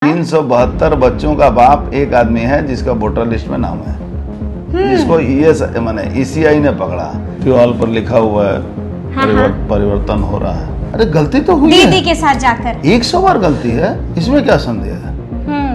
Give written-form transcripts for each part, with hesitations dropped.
372 बच्चों का बाप एक आदमी है जिसका वोटर लिस्ट में नाम है, जिसको माने ईसीआई ने पकड़ा। फ्यूल पर लिखा हुआ है परिवर्तन हो रहा है। अरे गलती तो हुई दीदी है के साथ जाकर 100 बार गलती है, इसमें क्या संदेह है।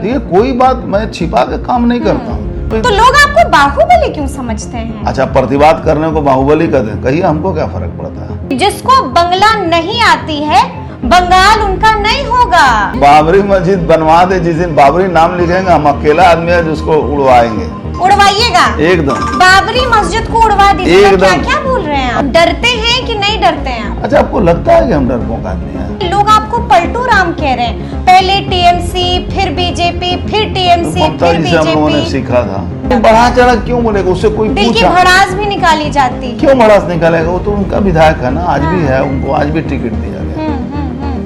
देखिए कोई बात मैं छिपा के काम नहीं करता हूँ। तो लोग आपको बाहुबली क्यों समझते हैं? अच्छा, प्रतिवाद करने को बाहुबली कहते हैं, कहिए हमको क्या फर्क पड़ता है। जिसको बंगला नहीं आती है, बंगाल उनका नहीं होगा। बाबरी मस्जिद बनवा दे, जिस दिन बाबरी नाम लिखेंगे हम अकेला आदमी है जिसको उड़वाएंगे। उड़वाइएगा एकदम। बाबरी मस्जिद को उड़वा दीजिएगा। एकदम। क्या क्या बोल रहे हैं आप? डरते हैं कि नहीं डरते हैं आप? अच्छा, आपको लगता है कि हम डरपोक आदमी हैं? लोग आपको पलटू राम कह रहे हैं। पहले टीएमसी, फिर बीजेपी, फिर टीएमसी, ममता फिर जी से हम लोगों ने बीजेपी। सीखा था। बढ़ा चढ़ा क्यों बोलेगा, उससे कोई दिल की पूछा भड़ास भी निकाली जाती। क्यों भड़ास निकालेगा? वो तो उनका विधायक है ना, आज भी है, उनको आज भी टिकट दिया गया।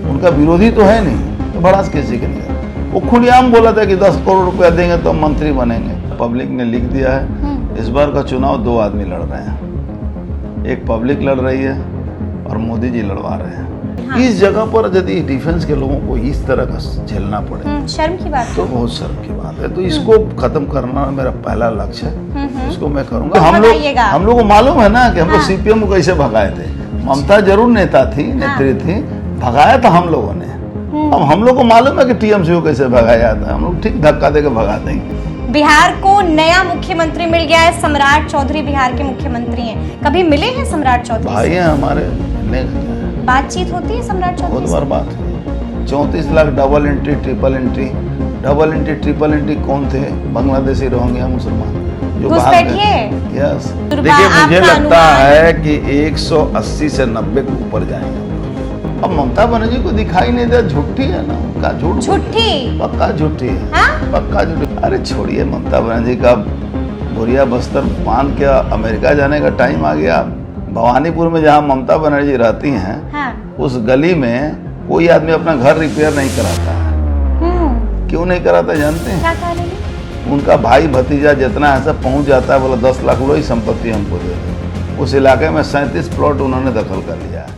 उनका विरोधी तो है नहीं, तो भड़ास कैसे करेगा? वो खुलेआम बोला था कि 10 करोड़ रुपया देंगे तो हम मंत्री बनेंगे। पब्लिक ने लिख दिया है इस बार का चुनाव 2 आदमी लड़ रहे हैं, एक पब्लिक लड़ रही है और मोदी जी लड़वा रहे हैं। इस जगह पर यदि डिफेंस के लोगों को इस तरह का झेलना पड़े शर्म की बात तो बहुत शर्म की बात है। तो इसको खत्म करना मेरा पहला लक्ष्य है, इसको मैं करूंगा। बताइएगा। हम लोग को मालूम है ना कि हम लोग हाँ। सीपीएम को कैसे भगाए थे। ममता जरूर नेता थी, नेत्री थी, भगाया था हम लोगों ने। अब हम लोग को मालूम है कि टीएमसी को कैसे भगाया जाता है, हम लोग ठीक धक्का देकर भगा देंगे। बिहार को नया मुख्यमंत्री मिल गया है। सम्राट चौधरी बिहार के मुख्यमंत्री हैं। कभी मिले हैं सम्राट चौधरी भाई से? हैं हमारे, मिलने गए हैं। बातचीत होती है सम्राट चौधरी बहुत से? बार बात हुई। 34 lakh double entry triple entry. Double entry triple entry कौन थे? बांग्लादेशी रोहिंग्या मुसलमान जो बाहर गए। यस, देखिए मुझे लगता है कि 180 से 90 के ऊपर जाएंगे। अब ममता बनर्जी को दिखाई नहीं दे, झूठी है ना, उनका झूठी पक्का झूठी है। हाँ? पक्का झूठी। अरे छोड़िए, ममता बनर्जी का बोरिया बस्तर बांध के अमेरिका जाने का टाइम आ गया। भवानीपुर में जहाँ ममता बनर्जी रहती हैं, हाँ। उस गली में कोई आदमी अपना घर रिपेयर नहीं कराता है। क्यों नहीं कराता जानते हैं? क्या कारण है? उनका भाई भतीजा जितना ऐसा पहुंच जाता है, बोला 10 लाख लो ही संपत्ति हमको दे दो। उस इलाके में 37 प्लॉट उन्होंने दखल कर लिया है।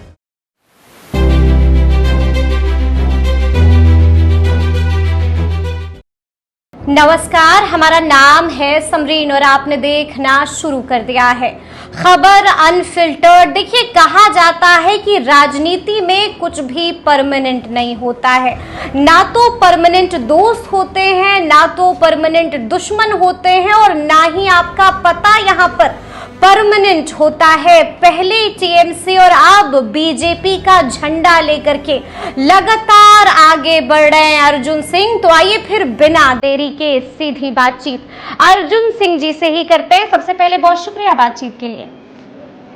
नमस्कार, हमारा नाम है समरीन और आपने देखना शुरू कर दिया है खबर अनफिल्टर्ड। देखिए, कहा जाता है कि राजनीति में कुछ भी परमानेंट नहीं होता है। ना तो परमानेंट दोस्त होते हैं, ना तो परमानेंट दुश्मन होते हैं, और ना ही आपका पता यहाँ पर परमानेंट होता है। पहले टीएमसी और अब बीजेपी का झंडा लेकर के लगातार आगे बढ़ रहे हैं अर्जुन सिंह। तो आइए फिर बिना देरी के सीधी बातचीत अर्जुन सिंह जी से ही करते हैं। सबसे पहले बहुत शुक्रिया बातचीत के लिए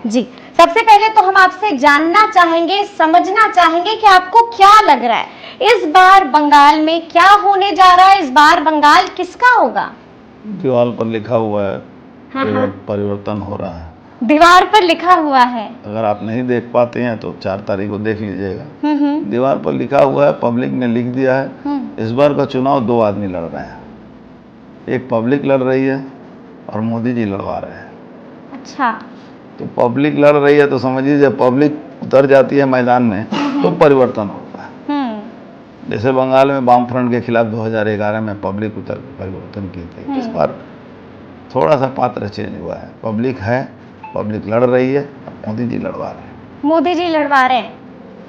जी। सबसे पहले तो हम आपसे जानना चाहेंगे, समझना चाहेंगे कि आपको क्या लग रहा है इस बार बंगाल में क्या होने जा रहा है? इस बार बंगाल किसका होगा? दीवार पर लिखा हुआ है परिवर्तन हो रहा है। दीवार पर लिखा हुआ है। अगर आप नहीं देख पाते हैं तो 4 तारीख को देख लीजिएगा। दीवार पर लिखा हुआ है, पब्लिक ने लिख दिया है इस बार का चुनाव 2 आदमी लड़ रहे हैं, एक पब्लिक लड़ रही है और मोदी जी लड़वा रहे हैं। अच्छा, तो पब्लिक लड़ रही है तो समझिए जब पब्लिक उतर जाती है मैदान में तो परिवर्तन होता है। जैसे बंगाल में वाम फ्रंट के खिलाफ 2011 में पब्लिक उतर परिवर्तन की थी। इस बार थोड़ा सा पात्र चेंज हुआ है। पब्लिक है, पब्लिक लड़ रही है, मोदी जी लड़वा रहे हैं। मोदी जी लड़वा रहे हैं।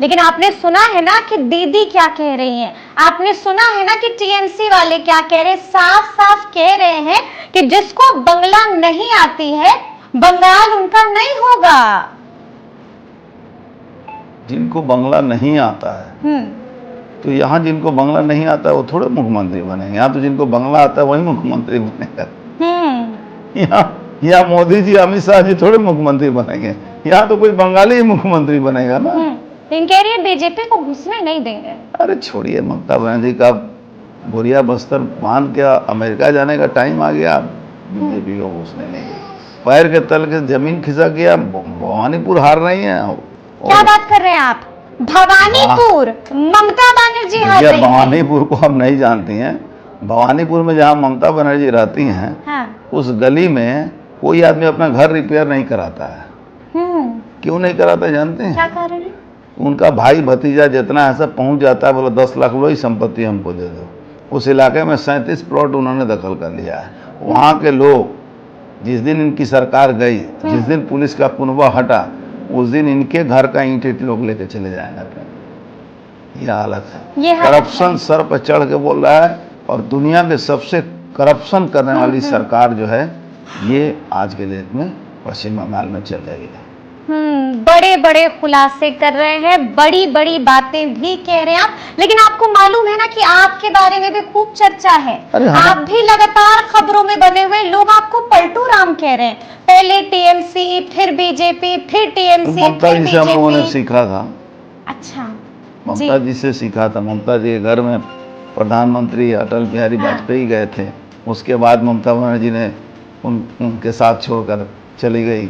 लेकिन आपने सुना है ना कि दीदी क्या कह रही हैं? आपने सुना है ना कि टीएमसी वाले क्या कह रहे हैं? साफ साफ कह रहे हैं कि जिसको बंगला नहीं आती है, बंगाल उनका नहीं होगा। जिनको बंगला नहीं आता है तो यहाँ जिनको बंगला नहीं आता है वो थोड़े मुख्यमंत्री बनेंगे। यहाँ तो जिनको बंगला आता है वही मुख्यमंत्री बनेगा। यहाँ मोदी जी, अमित शाह जी थोड़े मुख्यमंत्री बनेंगे। यहाँ तो कोई बंगाली ही मुख्यमंत्री बनेगा ना। लेकिन कह रही है बीजेपी को घुसने नहीं देंगे। अरे छोड़िए, ममता बनर्जी का बोरिया बस्तर बांध के अमेरिका जाने का टाइम आ गया, बीजेपी को घुसने नहीं देंगे। पैर के तल के जमीन खिसक गया, भवानीपुर हार रही है। क्या बात कर रहे हैं आप? भवानीपुर ममता बनर्जी हार रही है। भवानीपुर को हम नहीं जानती हैं। भवानीपुर में जहाँ ममता बनर्जी रहती हैं, उस गली में कोई आदमी अपना घर रिपेयर नहीं कराता है। क्यों नहीं कराता जानते हैं? क्या कारण है? उनका भाई भतीजा जितना ऐसा पहुंच जाता है, बोला 10 लाख लो ही संपत्ति हमको दे दो। उस इलाके में 37 प्लॉट उन्होंने दखल कर लिया है। वहाँ के लोग, जिस दिन इनकी सरकार गई, जिस दिन पुलिस का पुनवा हटा, उस दिन इनके घर का ईंट लोग लेके चले जाएंगे। ये हालत है। करप्शन सर पर चढ़ के बोल रहा है, और दुनिया के सबसे करप्शन करने वाली सरकार जो है, ये आज के डेट में पश्चिम बंगाल में चल रही है। बड़े बड़े खुलासे कर रहे हैं, बड़ी बड़ी बातें भी कह रहे हैं आप, लेकिन आपको मालूम है ना कि आपके बारे में भी खूब चर्चा है। आप भी लगातार खबरों में बने हुए, लोग आपको पलटू राम कह रहे हैं। पहले टीएमसी, फिर बीजेपी, फिर टीएमसी, ममता जी से हम लोगों ने सीखा था। अच्छा, ममता जी से सीखा था। ममता जी के घर में प्रधानमंत्री अटल बिहारी वाजपेयी गए थे, उसके बाद ममता बनर्जी ने उनके साथ छोड़कर चली गई।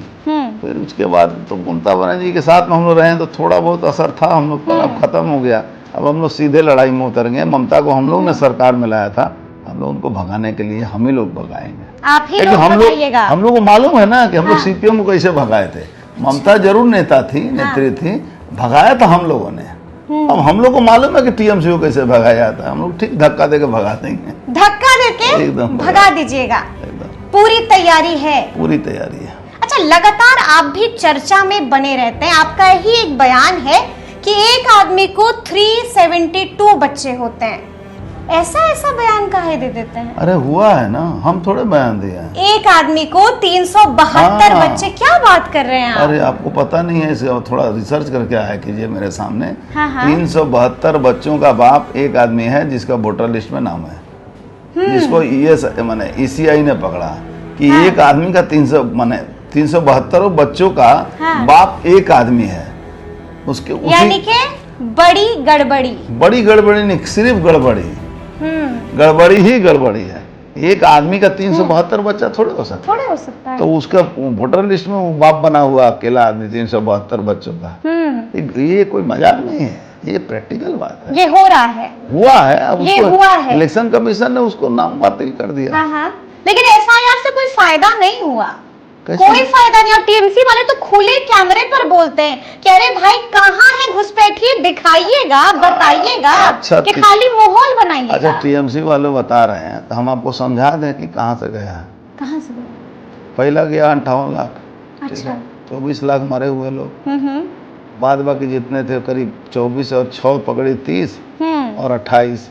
फिर उसके बाद तो ममता बनर्जी के साथ में हम लोग रहे तो थोड़ा बहुत असर था हम लोग पर, अब खत्म हो गया। अब हम लोग सीधे लड़ाई में उतर गए। ममता को हम लोग ने सरकार में लाया था, हम लोग उनको भगाने के लिए हम ही लोग भगाएंगे। आप ही लोग भगाइएगा। हम लोग को मालूम है ना कि हम लोग सीपीएम को कैसे भगाए थे। ममता जरूर नेता थी, नेत्री थी, भगाया था हम लोगों ने। अब हम लोग को मालूम है कि टीएमसी को कैसे भगाया जाता है। हम लोग ठीक धक्का देके भगा देंगे, धक्का देके एकदम भगा दीजिएगा। पूरी तैयारी है, पूरी तैयारी है। अच्छा, लगातार आप भी चर्चा में बने रहते हैं। आपका ही एक बयान है कि एक आदमी को 372 बच्चे होते हैं। ऐसा बयान काहे दे देते हैं? अरे हुआ है ना, हम थोड़े बयान दिए हैं। एक आदमी को 372 बच्चे, क्या बात कर रहे हैं आप? अरे आपको पता नहीं है, इसे थोड़ा रिसर्च करके आया कीजिए मेरे सामने। हाँ। 372 बच्चों का बाप एक आदमी है जिसका वोटर लिस्ट में नाम है, जिसको माने ECI ने पकड़ा कि एक आदमी का 372 बच्चों का बाप एक आदमी है। उसके यानी कि बड़ी गड़बड़ी नहीं, सिर्फ गड़बड़ी ही गड़बड़ी है। एक आदमी का 372 बच्चा थोड़े हो सकता है। तो उसका वोटर लिस्ट में वो बाप बना हुआ अकेला आदमी 372 बच्चों का। ये कोई मजाक नहीं है, ये प्रैक्टिकल बात है। ये हो रहा है, हुआ है। अब ये हुआ है। इलेक्शन कमीशन ने उसको नाम बातिल कर दिया। हाँ। लेकिन FIR से कोई फायदा नहीं हुआ, कोई फायदा नहीं। और टीएमसी वाले तो खुले कैमरे पर बोलते हैं कि अरे भाई कहाँ है घुसपैठिए, दिखाइएगा, बताइएगा। अच्छा, कि खाली माहौल बनाइएगा। अच्छा, टीएमसी वाले बता रहे हैं तो हम आपको समझा दें कि कहाँ से गया है। कहाँ से गया? पहला गया 58 लाख। अच्छा, 24 लाख मरे हुए लोग। बाद बाकी जितने थे करीब 24 और 6 पकड़ी 30 और 28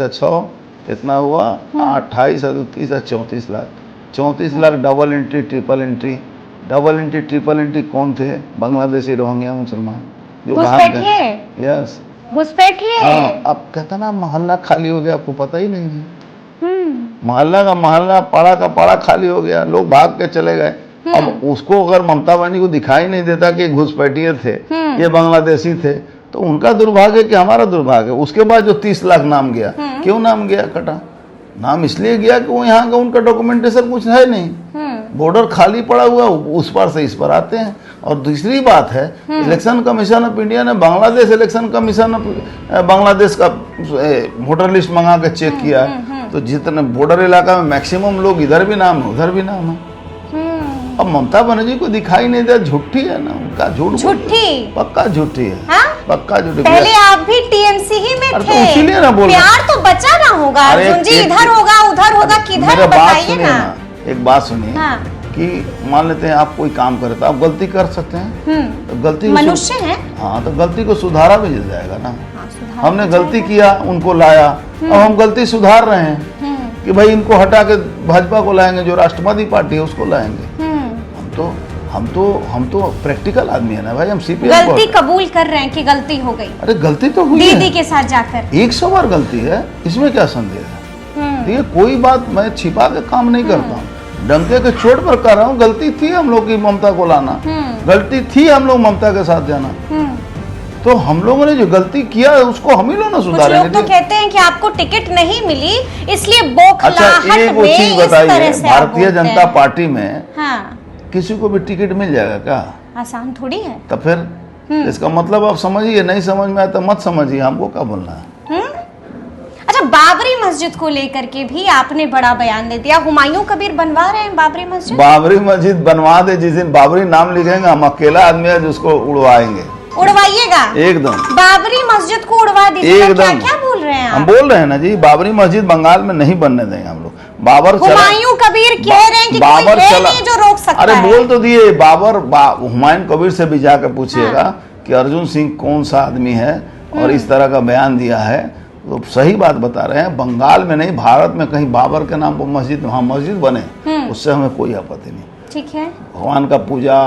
और 6 इतना हुआ। 28 और 30 और 34 lakh. 34 lakh double entry, triple entry. Double entry triple entry कौन थे? बांग्लादेशी, रोहिंग्या मुसलमान जो बाहर गए। यस, घुसपैठिए। हाँ, अब कहता ना मोहल्ला खाली हो गया, आपको पता ही नहीं है। मोहल्ला का मोहल्ला, पाड़ा का पाड़ा खाली हो गया, लोग भाग के चले गए। अब उसको अगर ममता बनर्जी को दिखाई नहीं देता कि घुसपैठिए थे, ये बांग्लादेशी थे, तो उनका दुर्भाग्य कि हमारा दुर्भाग्य। उसके बाद जो 30 लाख नाम गया, क्यों नाम गया कटा? नाम इसलिए गया कि वो यहाँ का उनका डॉक्यूमेंटेशन कुछ है नहीं, बॉर्डर खाली पड़ा हुआ, उस पार से इस पर आते हैं। और दूसरी बात है, इलेक्शन कमीशन ऑफ इंडिया ने बांग्लादेश इलेक्शन कमीशन बांग्लादेश का वोटर लिस्ट मंगा के चेक किया, तो जितने बॉर्डर इलाका में मैक्सिमम लोग इधर भी नाम है उधर भी नाम है। अब ममता बनर्जी को दिखाई नहीं दे, झूठी है ना, उनका झूठी, पक्का झूठी है। हाँ? पक्का झूठी। पहले आप भी टीएमसी ही में थे, तो इसीलिए ना बोल, प्यार तो बचा ना होगा। अर्जुन जी इधर होगा उधर होगा, किधर बताइए ना। एक बात सुनिए, कि मान लेते हैं आप कोई काम करे तो आप गलती कर सकते हैं, तो गलती मनुष्य है। हाँ, तो गलती को सुधारा भी जाएगा ना। हमने गलती किया, उनको लाया, अब हम गलती सुधार रहे हैं कि भाई इनको हटा के भाजपा को लाएंगे, जो राष्ट्रवादी पार्टी है उसको लाएंगे। हम तो प्रैक्टिकल आदमी है ना भाई, हम सीपीएम गलती कबूल कर रहे हैं कि गलती हो गई। अरे गलती तो हुई है, दीदी के साथ जाकर 100 बार गलती है, इसमें क्या संदेह है? ये कोई बात मैं छिपा के काम नहीं करता हूँ, डंके के चोट पर कर रहा हूँ। गलती थी हम लोग की ममता को लाना, गलती थी हम लोग ममता के साथ जाना, तो हम लोगों ने जो गलती किया उसको हम ही लोग ना सुधारेंगे। लोग तो कहते हैं कि आपको टिकट नहीं मिली इसलिए बौखलाहट अच्छा, एक वो चीज बताइए, भारतीय जनता पार्टी में हाँ, किसी को भी टिकट मिल जाएगा क्या? आसान थोड़ी है। तो फिर इसका मतलब आप समझिए, नहीं समझ में आया तो मत समझिए, हमको क्या बोलना है। अच्छा, बाबरी मस्जिद को लेकर के भी आपने बड़ा बयान दे दिया। हुमायूं कबीर बनवा रहे हैं बाबरी मस्जिद। बाबरी मस्जिद बनवा दे, जिस दिन बाबरी नाम लिखेंगे हम अकेला आदमी है जिसको उड़वाएंगे। उड़वाइएगा एकदम। बाबरी मस्जिद को उड़वा दीजिएगा। एकदम। क्या क्या बोल रहे हैं हम आप? बोल रहे हैं ना जी, बाबरी मस्जिद बंगाल में नहीं बनने देंगे हम लोग। बाबर हुमायूं कबीर कह रहे हैं कि बाबर कोई है चला, नहीं जो रोक सकता अरे है। बोल तो दिए हुमायूं कबीर से भी जाकर पूछिएगा कि अर्जुन सिंह कौन सा आदमी है और इस तरह का बयान दिया है। तो सही बात बता रहे हैं, बंगाल में नहीं भारत में कहीं बाबर के नाम पर मस्जिद, वहाँ मस्जिद बने, उससे हमें कोई आपत्ति नहीं। ठीक है। भगवान का पूजा,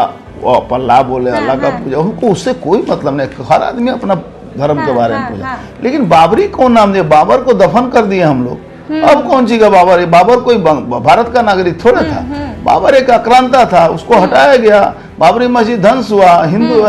पल्ला बोले अल्लाह का पूजा, उनको उससे कोई मतलब नहीं। हर आदमी अपना धर्म के बारे में पूजा। लेकिन बाबरी कौन नाम दिया? बाबर को दफन कर दिए हम लोग। अब कौन सी का बाबर है? बाबर कोई भारत का नागरिक थोड़े था। बाबर एक आक्रांता था, उसको हटाया गया। बाबरी मस्जिद ध्वंस हुआ, हिंदू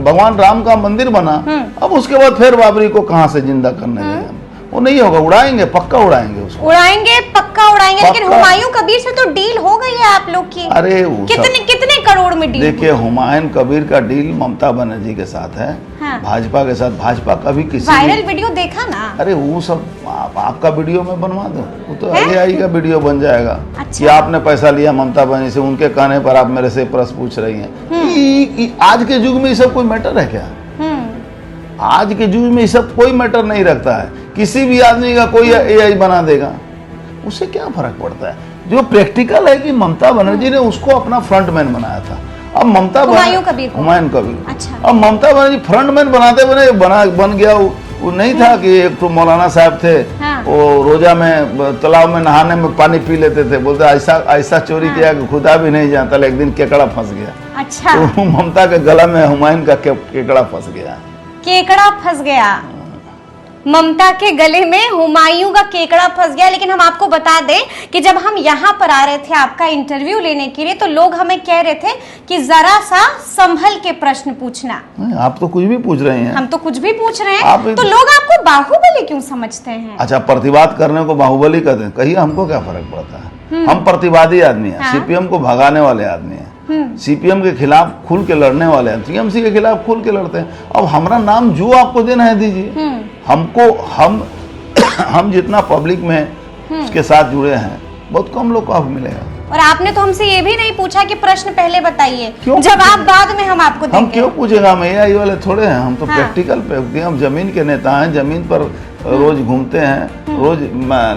भगवान राम का मंदिर बना। अब उसके बाद फिर बाबरी को कहां से जिंदा करने देंगे? वो नहीं होगा, उड़ाएंगे, पक्का उड़ाएंगे उसको, उड़ाएंगे, पक्का उड़ाएंगे। लेकिन हुमायूं कबीर से तो डील हो गई है आप लोग की। अरे कितने करोड़ में डील? देखिए, हुमायूं कबीर का डील ममता बनर्जी के साथ है, भाजपा के साथ। भाजपा का भी किसी वायरल वीडियो देखा ना? अरे वो सब आपका वीडियो में बनवा दो, वो तो AI का वीडियो बन जाएगा। अच्छा। कि आपने पैसा लिया ममता बनर्जी से, उनके कहने पर आप मेरे से प्रश्न पूछ रही हैं। आज के युग में ये सब कोई मैटर है क्या? आज के युग में ये सब कोई मैटर नहीं रखता है। किसी भी आदमी का कोई AI बना देगा, उससे क्या फर्क पड़ता है? जो प्रैक्टिकल है कि ममता बनर्जी ने उसको अपना फ्रंटमैन बनाया था। अब हुमायूं कबीर। अच्छा। अब ममता बनर्जी फ्रंटमैन बनाते बन गया। वो नहीं था कि एक तो मौलाना साहब थे, वो रोजा में तालाब में नहाने में पानी पी लेते थे, बोलते ऐसा चोरी किया कि खुदा भी नहीं जानता। एक दिन केकड़ा फंस गया। अच्छा। तो ममता के गला में हुमायूं का केकड़ा फंस गया। केकड़ा फंस गया, ममता के गले में हुमायूं का केकड़ा फंस गया। लेकिन हम आपको बता दें कि जब हम यहाँ पर आ रहे थे आपका इंटरव्यू लेने के लिए, तो लोग हमें कह रहे थे कि जरा सा संभल के प्रश्न पूछना। आप तो कुछ भी पूछ रहे हैं। हम तो कुछ भी पूछ रहे हैं। तो लोग आपको बाहुबली क्यों समझते हैं? अच्छा, प्रतिवाद करने को बाहुबली कहते हैं। कहिए, हमको क्या फर्क पड़ता है? हम प्रतिवादी आदमी हैं। CPM को भगाने वाले आदमी हैं। CPM के खिलाफ खुल के लड़ने वाले हैं। TMC के खिलाफ खुल के लड़ते हैं। अब हमारा नाम जो आपको देना है दीजिए। हमको हम जितना पब्लिक में उसके साथ जुड़े हैं, बहुत कम लोग को अब मिलेगा। और आपने तो हमसे ये भी नहीं पूछा कि प्रश्न पहले बताइए, क्यों? जवाब बाद में हम आपको देंगे। हम क्यों पूछेगा? हम AI वाले थोड़े हैं, हम तो प्रैक्टिकल पे, हम जमीन के नेता हैं। जमीन पर रोज घूमते हैं, रोज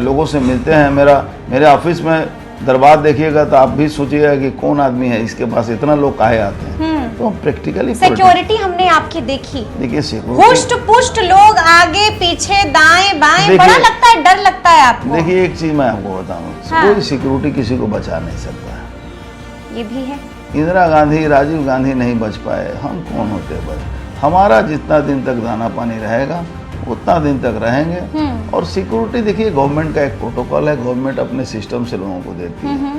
लोगों से मिलते हैं। मेरे ऑफिस में दरबार देखिएगा तो आप भी सोचिएगा कि कौन आदमी है, इसके पास इतना लोग काहे आते हैं। तो हम प्रैक्टिकली सिक्योरिटी हमने आपकी देखी। देखिए, पुष्ट पुष्ट लोग आगे पीछे दाएं बाएं, बड़ा लगता है, डर लगता है आपको। देखिए, एक चीज मैं आपको बताऊं, कोई सिक्योरिटी किसी को बचा नहीं सकता है। ये भी है। इंदिरा गांधी, राजीव गांधी नहीं बच पाए, हम कौन होते बच? हमारा जितना दिन तक दाना पानी रहेगा उतना दिन तक रहेंगे। और सिक्योरिटी देखिए, गवर्नमेंट का एक प्रोटोकॉल है, गवर्नमेंट अपने सिस्टम से लोगों को देती है।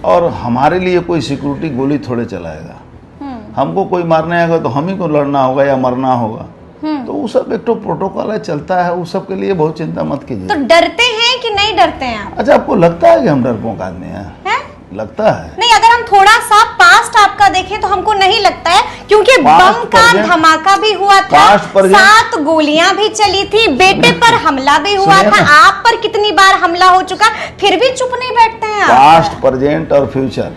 और हमारे लिए कोई सिक्योरिटी गोली थोड़े चलाएगा। हमको कोई मारने आएगा तो हम ही को लड़ना होगा या मरना होगा। तो वो सब एक तो प्रोटोकॉल है, चलता है। उस सब के लिए बहुत चिंता मत कीजिए। तो डरते हैं कि नहीं डरते हैं आप? अच्छा, आपको लगता है कि हम डरपोक आदमी हैं? लगता है? नहीं, अगर हम थोड़ा सा पास्ट आपका देखें तो हमको नहीं लगता है, क्योंकि बम का धमाका भी हुआ था, 7 गोलियां भी चली थी, बेटे पर हमला भी हुआ था, आप पर कितनी बार हमला हो चुका, फिर भी चुप नहीं बैठते हैं आप। पास्ट, प्रेजेंट और फ्यूचर,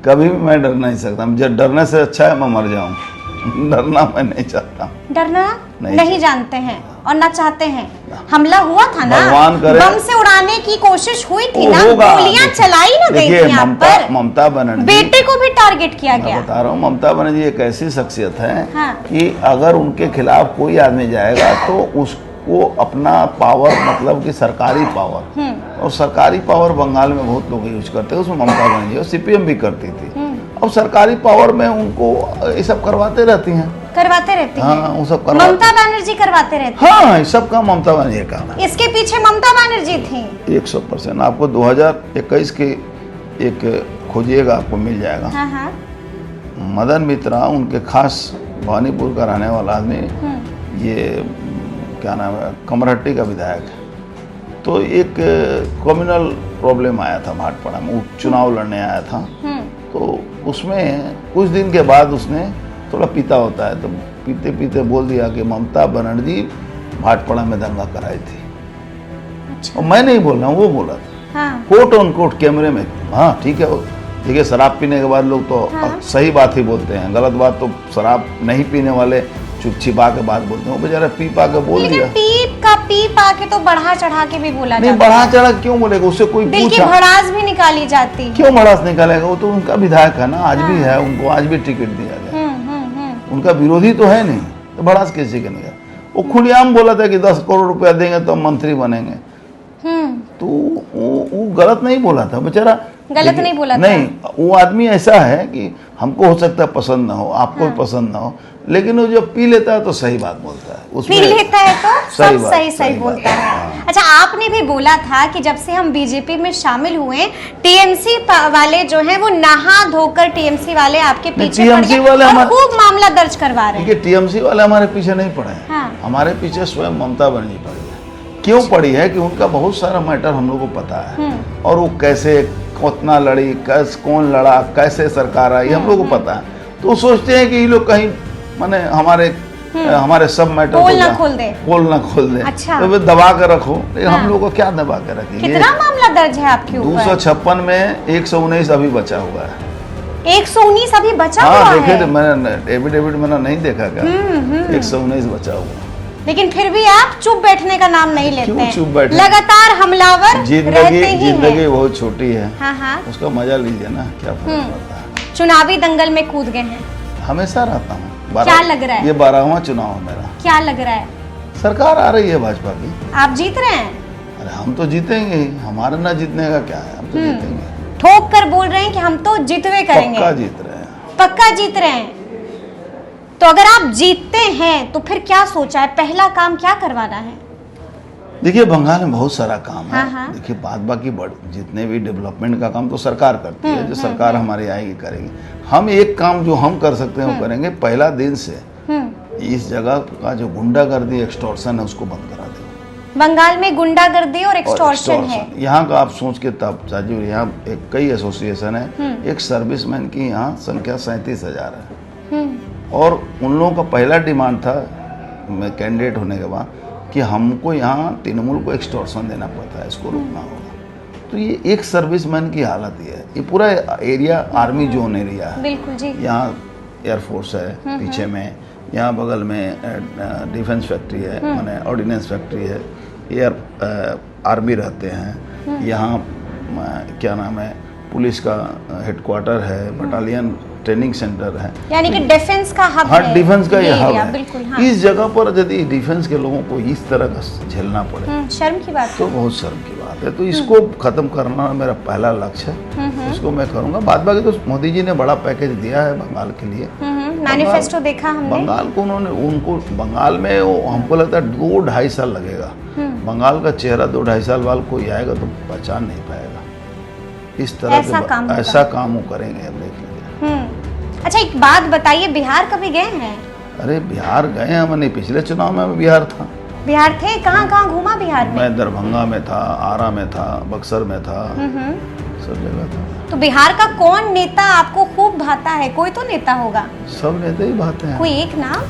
कभी भी मैं डर नहीं सकता। मुझे डरने से अच्छा है मैं मर जाऊं। डरना मैं नहीं चाहता। डरना नहीं जानते हैं और ना चाहते हैं। हमला हुआ था ना, भगवान करे, बम से उड़ाने की कोशिश हुई थी ना, गोलियां चलाई ना गई थी यहाँ पर। ममता बनर्जी, बेटे को भी टारगेट किया गया। बता रहा हूँ, ममता बनर्जी एक ऐसी शख्सियत है कि अगर उनके खिलाफ कोई आदमी जाएगा तो उसको अपना पावर, मतलब कि सरकारी पावर, और सरकारी पावर बंगाल में बहुत लोग यूज करते हैं, उसमें ममता बनर्जी और CPM भी करती थी। अब सरकारी पावर में उनको ये सब करवाते रहती हैं। हाँ, वो सब ममता बनर्जी करवाते रहती हैं। हाँ, सब काम ममता बनर्जी का काम है। इसके पीछे ममता बनर्जी थी। 100%। आपको 2021 के एक खोजिएगा, आपको मिल जाएगा। मदन मित्रा, उनके खास भवानीपुर का रहने वाला आदमी, ये क्या नाम है, कमरहट्टी का विधायक है। तो एक कम्युनल प्रॉब्लम आया था भाटपाड़ा में, चुनाव लड़ने आया था। तो उसमें कुछ दिन के बाद उसने थोड़ा पीता होता है, तो पीते पीते बोल दिया कि ममता बनर्जी भाटपाड़ा में दंगा कराई थी। अच्छा। और मैं नहीं बोल रहा हूँ, वो बोला था, कोट ऑन कोट कैमरे में। हाँ ठीक है, देखिए शराब पीने के बाद लोग तो सही बात ही बोलते हैं, गलत बात तो शराब नहीं पीने वाले चुप छिपा के बात बोलते हैं। वो बेचारा पी पा के बोल दिया। पी पा के तो बढ़ा चढ़ा के भी बोला नहीं, बढ़ा चढ़ा क्यों बोलेगा? उससे कोई दिल की भड़ास भी निकाली जाती। क्यों भड़ास निकालेगा? वो तो उनका विधायक है ना, आज भी है, उनको आज भी टिकट दिया गया। उनका विरोधी तो है नहीं, तो भड़ास कैसे करेगा? वो खुलेआम बोला था कि 10 करोड़ रुपया देंगे तो मंत्री बनेंगे। तो वो गलत नहीं बोला था बेचारा, गलत नहीं बोला था। नहीं, वो आदमी ऐसा है कि हमको हो सकता है पसंद ना हो, आपको भी पसंद ना हो, लेकिन वो जब पी लेता है तो सही बात बोलता है। उसमें पी लेता है तो सब सही बोलता है। अच्छा, आपने भी बोला था कि जब से हम बीजेपी में शामिल हुए, टीएमसी वाले जो हैं वो नहा धोकर टीएमसी वाले आपके पीछे पड़ गए और खूब मामला दर्ज करवा रहे हैं। टीएमसी वाले हमारे पीछे नहीं पड़े हैं, हमारे पीछे स्वयं ममता बनर्जी पड़ी है। क्यों पड़ी है कि उनका बहुत सारा मैटर हम लोग को पता है, और वो कैसे कितना लड़ी, कौन लड़ा, कैसे सरकार आई, हम लोग को पता है। तो सोचते हैं कि ये लोग कहीं माने हमारे सब मैटर पोल ना खोल दे। अच्छा। तो वे दबा के रखो, हम लोग को क्या दबा के रखेंगे? कितना मामला दर्ज है आपके ऊपर? 256 में 119 अभी बचा हुआ है। 119 अभी बचा हुआ है? देखे मैंने एफिडेविट मैंने नहीं देखा क्या? 119 बचा हुआ। लेकिन फिर भी आप चुप बैठने का नाम नहीं लेते हैं। चुप बैठे? लगातार हमलावर जिंदगी बहुत छोटी है। हाँ। उसका मजा लीजिए ना, क्या फर्क पड़ता है? चुनावी दंगल में कूद गए हैं। हमेशा रहता हूँ। क्या लग रहा है? ये 12वां चुनाव है मेरा। क्या लग रहा है? सरकार आ रही है भाजपा की। आप जीत रहे हैं? अरे हम तो जीतेंगे ही, हमारे ना जीतने का क्या है, हम तो जीतेंगे। ठोक कर बोल रहे हैं कि हम तो जीतवे करेंगे। पक्का जीत रहे हैं। पक्का जीत रहे हैं। तो अगर आप जीतते हैं तो फिर क्या सोचा है, पहला काम क्या करवाना है? देखिए बंगाल में बहुत सारा काम है। हाँ। देखिए बाकी जितने भी डेवलपमेंट का काम तो सरकार करती है, जो सरकार हमारी आएगी करेगी। हम एक काम जो हम कर सकते हैं वो करेंगे। पहला दिन से इस जगह का जो गुंडागर्दी एक्सटॉर्शन है उसको बंद करा देंगे। बंगाल में गुंडागर्दी और एक्सटॉर्शन है। यहाँ का आप सोच के तब साजू, यहाँ कई एसोसिएशन है। एक सर्विसमैन की यहाँ संख्या 37,000 है, और उन लोगों का पहला डिमांड था मैं कैंडिडेट होने के बाद कि हमको यहाँ तृणमूल को एक्सटॉर्शन देना पड़ता है, इसको रोकना होगा। तो ये एक सर्विसमैन की हालत ये है। ये पूरा एरिया आर्मी जोन एरिया है। बिल्कुल जी। यहाँ एयरफोर्स है पीछे में, यहाँ बगल में डिफेंस फैक्ट्री है, माने ऑर्डिनेंस फैक्ट्री है, एयर आर्मी रहते हैं यहाँ, क्या नाम है, पुलिस का हेडक्वार्टर है, बटालियन ट्रेनिंग सेंटर है, यानी कि डिफेंस का हब है। डिफेंस का ये हब है। बिल्कुल, हाँ। इस जगह पर यदि डिफेंस के लोगों को इस तरह का झेलना पड़े शर्म की बात तो बहुत शर्म की बात है। तो इसको खत्म करना मेरा पहला लक्ष्य है, इसको मैं करूंगा। बाद बाकी तो मोदी जी ने बड़ा पैकेज दिया है बंगाल के लिए। मैनिफेस्टो देखा हमने। बंगाल को उनको बंगाल में हमको लगता है 2-2.5 साल लगेगा। बंगाल का चेहरा 2-2.5 साल बाद कोई आएगा तो पहचान नहीं पाएगा। इस तरह ऐसा काम वो करेंगे, अब देख लीजिए। अच्छा, एक बात बताइए, बिहार कभी गए हैं? अरे बिहार गए हैं, मैंने पिछले चुनाव में बिहार था। बिहार थे? कहाँ घूमा बिहार में? मैं दरभंगा में था, आरा में था, बक्सर में था, सब जगह था। तो बिहार का कौन नेता आपको खूब भाता है? कोई तो नेता होगा। सब नेता ही भाते हैं। कोई एक नाम?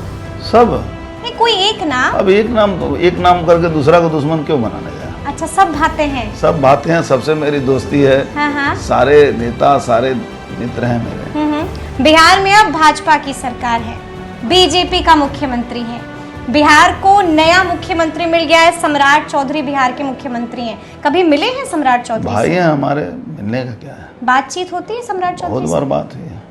सब नहीं, कोई एक नाम। अब एक नाम करके दूसरा को दुश्मन क्यों बनाने जाए? अच्छा, सब भाते हैं। सब भाते हैं, सबसे मेरी दोस्ती है। हाँ। सारे नेता सारे मित्र हैं मेरे। बिहार में अब भाजपा की सरकार है, बीजेपी का मुख्यमंत्री है। बिहार को नया मुख्यमंत्री मिल गया है, सम्राट चौधरी बिहार के मुख्यमंत्री हैं। कभी मिले हैं सम्राट चौधरी? भाई हैं हमारे, मिलने का क्या है? बातचीत होती है सम्राट चौधरी? बहुत बार बात हुई है।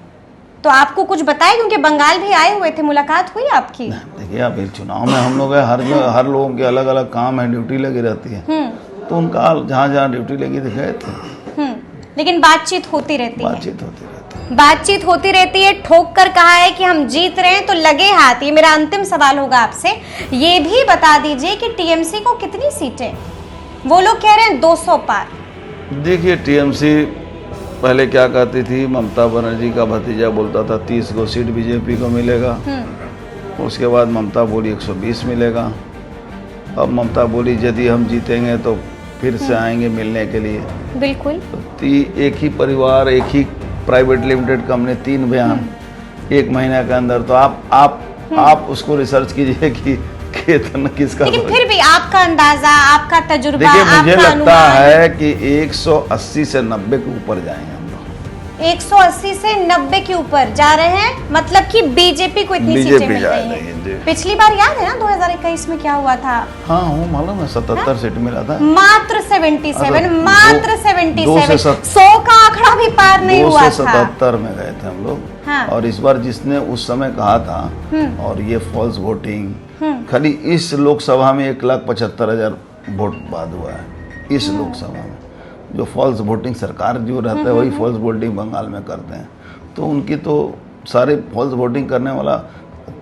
तो आपको कुछ बताया, क्योंकि बंगाल भी आए हुए थे, मुलाकात हुई आपकी? देखिए अब चुनाव में हम लोग हर लोगों के अलग अलग काम है, ड्यूटी लगी रहती है, तो उनका जहाँ ड्यूटी लगी थे गए थे। लेकिन बातचीत होती रहती है। बातचीत होती रहती है। ठोक कर कहा है कि हम जीत रहे हैं तो लगे हाथ। ये मेरा अंतिम सवाल होगा आपसे, ये भी बता दीजिए कि टीएमसी को कितनी सीटें? वो लोग कह रहे हैं 200 पार। देखिए टीएमसी पहले क्या कहती थी, ममता बनर्जी का भतीजा बोलता था 30 को सीट बीजेपी को मिलेगा। उसके बाद ममता बोली 120 मिलेगा। अब ममता बोली यदि हम जीतेंगे तो फिर से आएंगे मिलने के लिए। बिल्कुल। तो एक ही परिवार, एक ही प्राइवेट लिमिटेड कंपनी, 3 बयान 1 महीने के अंदर। तो आप उसको रिसर्च कीजिए कि किसका। लेकिन फिर भी आपका अंदाजा, आपका तजुर्बा, देखिए मुझे लगता है कि 180 से 90 के ऊपर जाएंगे हम लोग। 180 से 90 के ऊपर जा रहे हैं, मतलब कि बीजेपी को इतनी सीटें मिल रही हैं। पिछली बार याद है ना 2021 में क्या हुआ था? हाँ हूँ मालूम है, 77 सीट मिला था। मात्र 77, मात्र 77, 100 का आंकड़ा भी पार नहीं हुआ था। 277 में गए थे हम लोग। हाँ। और इस बार जिसने उस समय कहा था, और ये फॉल्स वोटिंग, खाली इस लोकसभा में 1,75,000 वोट बाद हुआ है। इस लोकसभा में जो फॉल्स वोटिंग सरकार जो रहता है वही फॉल्स वोटिंग बंगाल में करते हैं, तो उनकी तो सारे फॉल्स वोटिंग करने वाला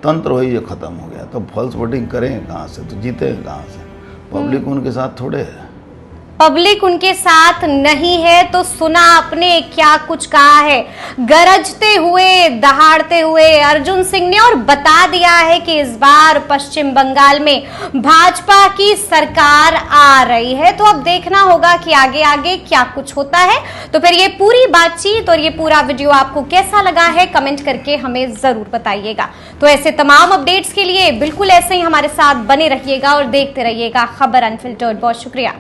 तंत्र वही जो खत्म हो गया। तो फॉल्स वोटिंग करेंगे कहाँ से, तो जीतेंगे कहाँ से? पब्लिक उनके साथ थोड़े है। पब्लिक उनके साथ नहीं है तो सुना आपने क्या कुछ कहा है, गरजते हुए दहाड़ते हुए अर्जुन सिंह ने, और बता दिया है कि इस बार पश्चिम बंगाल में भाजपा की सरकार आ रही है। तो अब देखना होगा कि आगे आगे क्या कुछ होता है। तो फिर ये पूरी बातचीत और ये पूरा वीडियो आपको कैसा लगा है, कमेंट करके हमें जरूर बताइएगा। तो ऐसे तमाम अपडेट्स के लिए बिल्कुल ऐसे ही हमारे साथ बने रहिएगा और देखते रहिएगा खबर अनफिल्टर्ड। बहुत शुक्रिया।